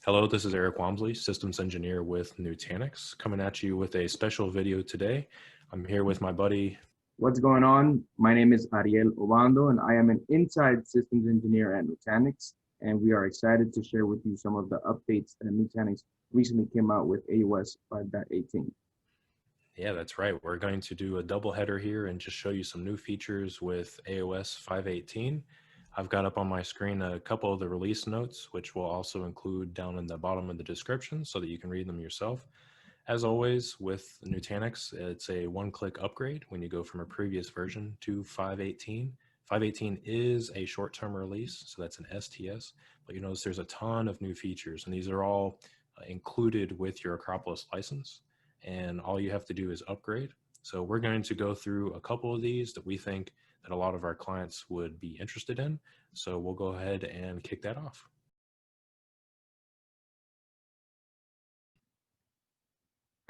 Hello, this is Eric Wamsley, Systems Engineer with Nutanix, coming at you with a special video today. I'm here with my buddy. What's going on? My name is Ariel Obando, and I am an inside systems engineer at Nutanix. And we are excited to share with you some of the updates that Nutanix recently came out with AOS 5.18. Yeah, that's right. We're going to do a double header here and just show you some new features with AOS 5.18. I've got up on my screen a couple of the release notes, which will also include down in the bottom of the description so that you can read them yourself. As always, with Nutanix, it's a one-click upgrade when you go from a previous version to 5.18. 5.18 is a short-term release, so that's an STS, but you notice there's a ton of new features, and these are all included with your Acropolis license, and all you have to do is upgrade. So we're going to go through a couple of these that we think that a lot of our clients would be interested in, so we'll go ahead and kick that off.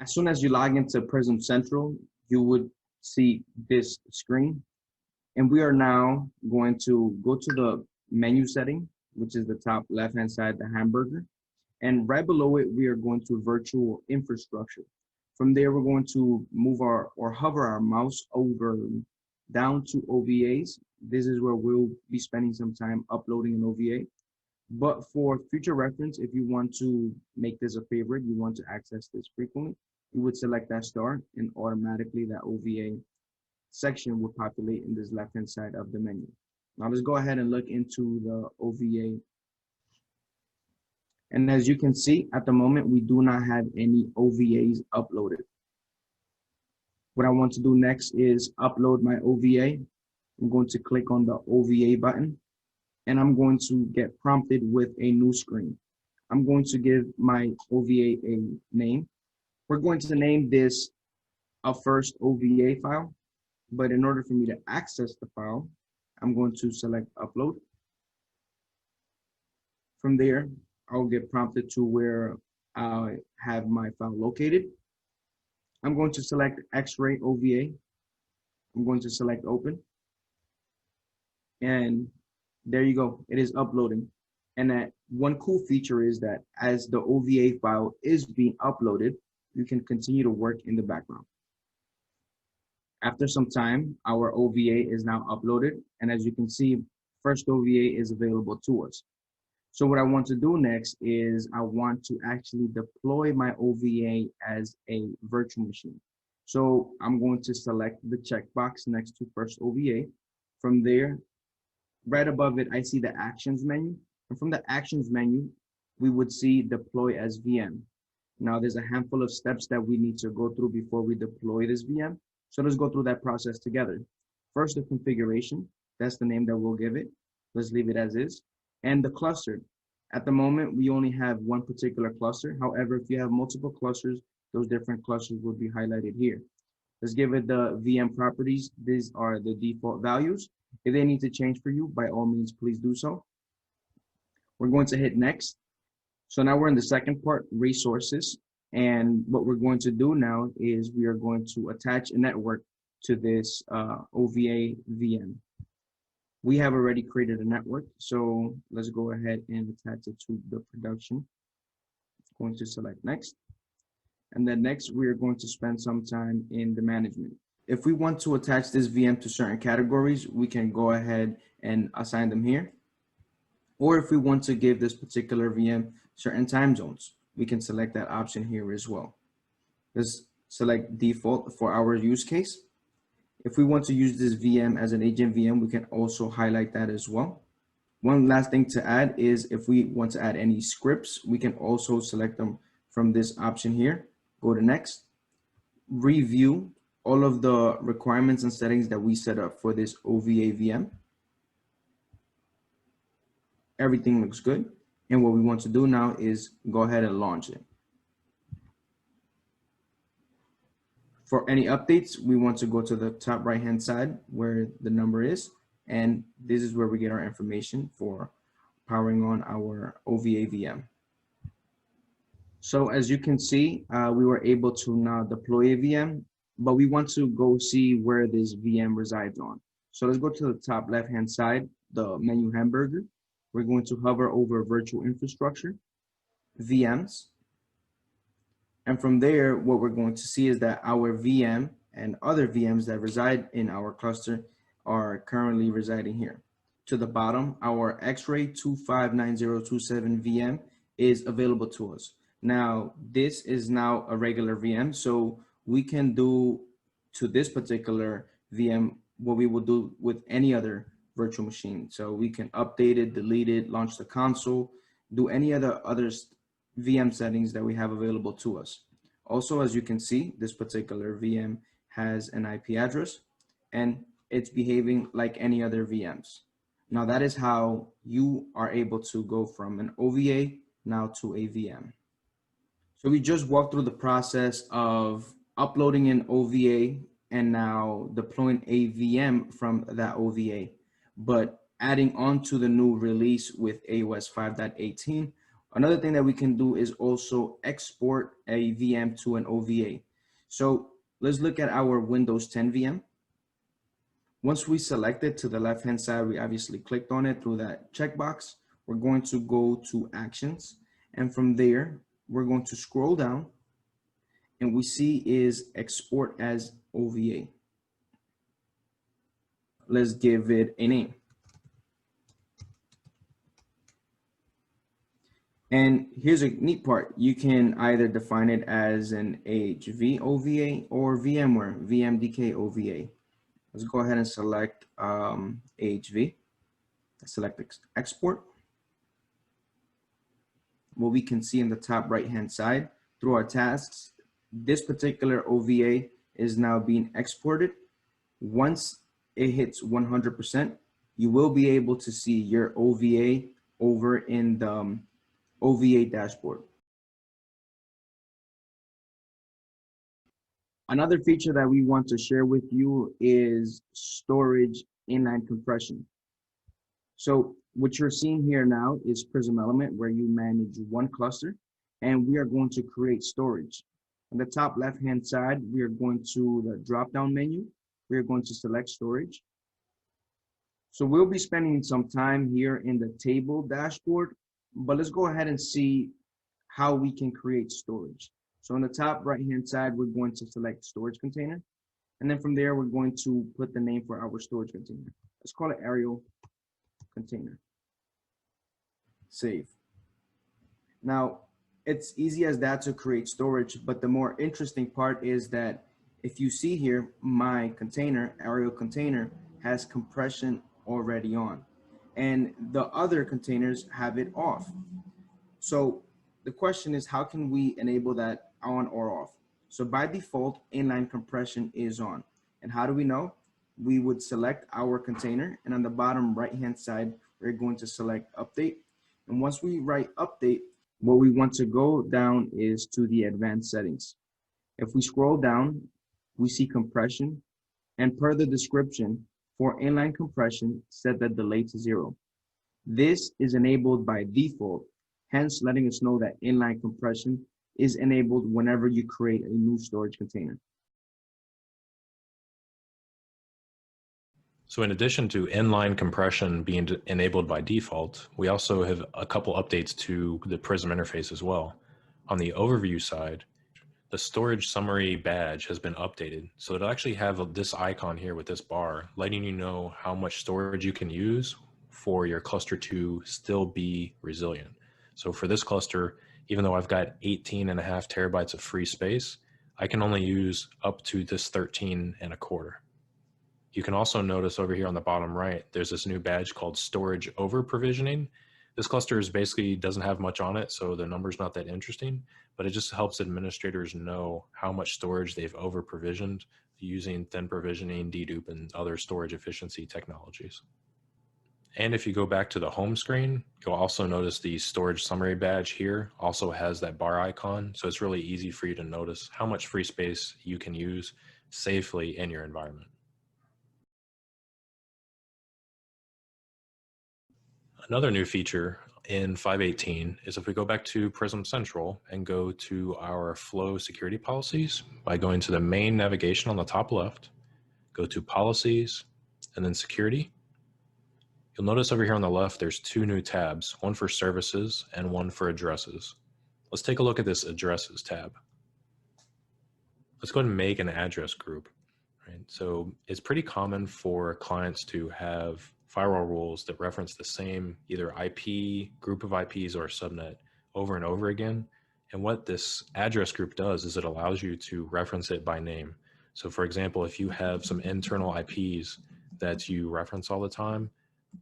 As soon as you log into Prism Central, you would see this screen. And we are now going to go to the menu setting, which is the top left-hand side, the hamburger. And right below it, we are going to virtual infrastructure. From there, we're going to move or hover our mouse over down to OVAs. This is where we'll be spending some time uploading an OVA. But for future reference, if you want to make this a favorite, you want to access this frequently, you would select that star and automatically that OVA section would populate in this left-hand side of the menu. Now let's go ahead and look into the OVA. And as you can see, at the moment, we do not have any OVAs uploaded. What I want to do next is upload my OVA. I'm going to click on the OVA button, and I'm going to get prompted with a new screen. I'm going to give my OVA a name. We're going to name this a first OVA file, but in order for me to access the file, I'm going to select upload. From there, I'll get prompted to where I have my file located. I'm going to select X-Ray OVA. I'm going to select open. And there you go, it is uploading. And that one cool feature is that as the OVA file is being uploaded, you can continue to work in the background. After some time, our OVA is now uploaded. And as you can see, first OVA is available to us. So what I want to do next is I want to actually deploy my OVA as a virtual machine. So I'm going to select the checkbox next to first OVA. From there, right above it, I see the actions menu. And from the actions menu, we would see deploy as VM. Now there's a handful of steps that we need to go through before we deploy this VM. So let's go through that process together. First, the configuration. That's the name that we'll give it. Let's leave it as is. And the cluster. At the moment, we only have one particular cluster. However, if you have multiple clusters, those different clusters will be highlighted here. Let's give it the VM properties. These are the default values. If they need to change for you, by all means, please do so. We're going to hit next. So now we're in the second part, resources. And what we're going to do now is we are going to attach a network to this OVA VM. We have already created a network, so let's go ahead and attach it to the production. I'm going to select next. And then next, we are going to spend some time in the management. If we want to attach this VM to certain categories, we can go ahead and assign them here. Or if we want to give this particular VM certain time zones, we can select that option here as well. Let's select default for our use case. If we want to use this VM as an agent VM, we can also highlight that as well. One last thing to add is if we want to add any scripts, we can also select them from this option here. Go to next, review all of the requirements and settings that we set up for this OVA VM. Everything looks good. And what we want to do now is go ahead and launch it. For any updates, we want to go to the top right-hand side where the number is. And this is where we get our information for powering on our OVA VM. So as you can see, we were able to now deploy a VM, but we want to go see where this VM resides on. So let's go to the top left-hand side, the menu hamburger. We're going to hover over virtual infrastructure. VMs. And from there, what we're going to see is that our VM and other VMs that reside in our cluster are currently residing here. To the bottom, our X-Ray 259027 VM is available to us. Now, this is now a regular VM, so we can do to this particular VM what we would do with any other virtual machine. So we can update it, delete it, launch the console, do any other VM settings that we have available to us. Also, as you can see, this particular VM has an IP address and it's behaving like any other VMs. Now that is how you are able to go from an OVA now to a VM. So we just walked through the process of uploading an OVA and now deploying a VM from that OVA, but adding on to the new release with AOS 5.18. Another thing that we can do is also export a VM to an OVA. So let's look at our Windows 10 VM. Once we select it, to the left-hand side, we obviously clicked on it through that checkbox. We're going to go to Actions, and from there, we're going to scroll down, and we see is Export as OVA. Let's give it a name. And here's a neat part. You can either define it as an AHV OVA or VMware VMDK OVA. Let's go ahead and select AHV. Select export. What we can see in the top right-hand side through our tasks, this particular OVA is now being exported. Once it hits 100%, you will be able to see your OVA over in the OVA dashboard. Another feature that we want to share with you is storage inline compression. So what you're seeing here now is Prism Element, where you manage one cluster, and we are going to create storage. On the top left-hand side, we are going to the drop-down menu. We are going to select storage. So we'll be spending some time here in the table dashboard, but let's go ahead and see how we can create storage. So on the top right-hand side, we're going to select storage container. And then from there, we're going to put the name for our storage container. Let's call it Ariel container. Save. Now, it's easy as that to create storage, but the more interesting part is that if you see here, my container, Ariel container, has compression already on, and the other containers have it off. So the question is, how can we enable that on or off? So by default, inline compression is on. And how do we know? We would select our container, and on the bottom right-hand side, we're going to select update. And once we write update, what we want to go down is to the advanced settings. If we scroll down, we see compression, and per the description, for inline compression, set the delay to 0. This is enabled by default, hence letting us know that inline compression is enabled whenever you create a new storage container. So in addition to inline compression being enabled by default, we also have a couple updates to the Prism interface as well. On the overview side, the storage summary badge has been updated. So it'll actually have this icon here with this bar, letting you know how much storage you can use for your cluster to still be resilient. So for this cluster, even though I've got 18.5 terabytes of free space, I can only use up to this 13.25. You can also notice over here on the bottom right, there's this new badge called storage over provisioning. This cluster is basically doesn't have much on it, so the number's not that interesting, but it just helps administrators know how much storage they've over provisioned using thin provisioning, dedupe, and other storage efficiency technologies. And if you go back to the home screen, you'll also notice the storage summary badge here also has that bar icon. So it's really easy for you to notice how much free space you can use safely in your environment. Another new feature in 5.18 is if we go back to Prism Central and go to our flow security policies by going to the main navigation on the top left, go to policies and then security. You'll notice over here on the left, there's two new tabs, one for services and one for addresses. Let's take a look at this addresses tab. Let's go ahead and make an address group. Right? So it's pretty common for clients to have firewall rules that reference the same either IP, group of IPs, or subnet over and over again. And what this address group does is it allows you to reference it by name. So for example, if you have some internal IPs that you reference all the time,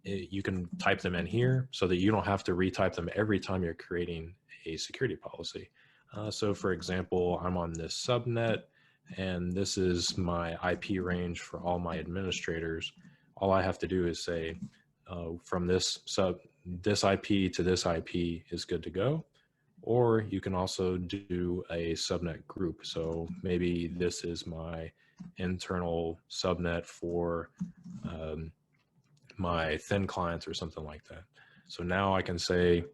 you can type them in here so that you don't have to retype them every time you're creating a security policy. So for example, I'm on this subnet, and this is my IP range for all my administrators. All I have to do is say from this IP to this IP is good to go. Or you can also do a subnet group. So maybe this is my internal subnet for my thin clients or something like that. So now I can say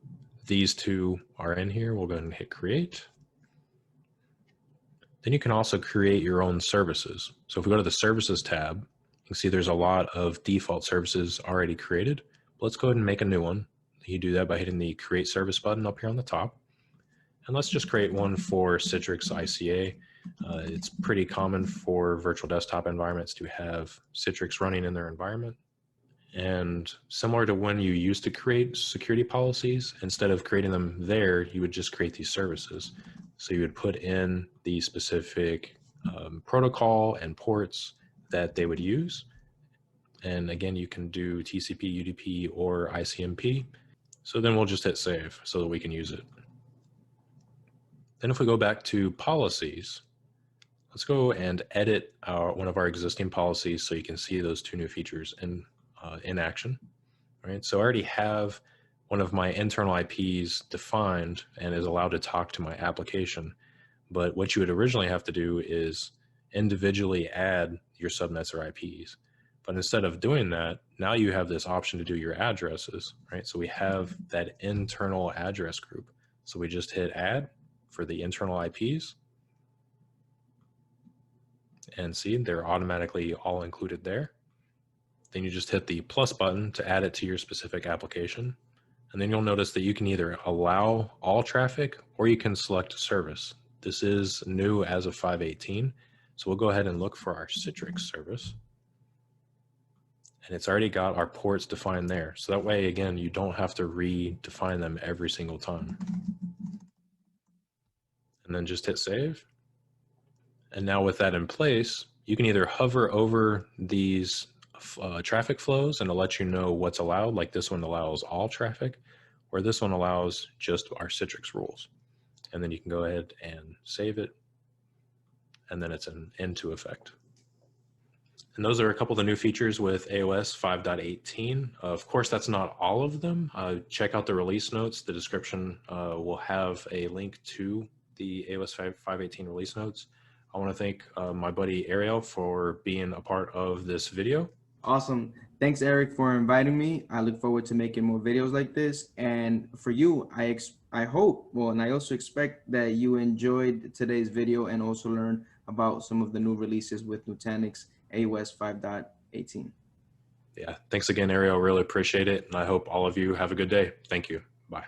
these two are in here. We'll go ahead and hit create. Then you can also create your own services. So if we go to the services tab, you can see there's a lot of default services already created. Let's go ahead and make a new one. You do that by hitting the create service button up here on the top. And let's just create one for Citrix ICA. It's pretty common for virtual desktop environments to have Citrix running in their environment. And similar to when you used to create security policies, instead of creating them there, you would just create these services. So you would put in the specific protocol and ports that they would use. And again, you can do TCP, UDP, or ICMP. So then we'll just hit save so that we can use it. Then if we go back to policies, let's go and edit one of our existing policies so you can see those two new features in action. Right? So I already have one of my internal IPs defined and is allowed to talk to my application. But what you would originally have to do is individually add your subnets or IPs. But instead of doing that, now you have this option to do your addresses, right? So we have that internal address group. So we just hit add for the internal IPs. And see, they're automatically all included there. Then you just hit the plus button to add it to your specific application. And then you'll notice that you can either allow all traffic or you can select service. This is new as of 5.18. So we'll go ahead and look for our Citrix service. And it's already got our ports defined there. So that way, again, you don't have to redefine them every single time. And then just hit save. And now with that in place, you can either hover over these traffic flows and it'll let you know what's allowed, like this one allows all traffic, or this one allows just our Citrix rules. And then you can go ahead and save it, and then it's into effect. And those are a couple of the new features with AOS 5.18. Of course, that's not all of them. Check out the release notes. The description will have a link to the AOS 5.18 release notes. I want to thank my buddy Ariel for being a part of this video. Awesome. Thanks, Eric, for inviting me. I look forward to making more videos like this. And for you, I hope, well, and I also expect that you enjoyed today's video and also learned about some of the new releases with Nutanix AOS 5.18. Yeah, thanks again, Ariel. Really appreciate it. And I hope all of you have a good day. Thank you. Bye.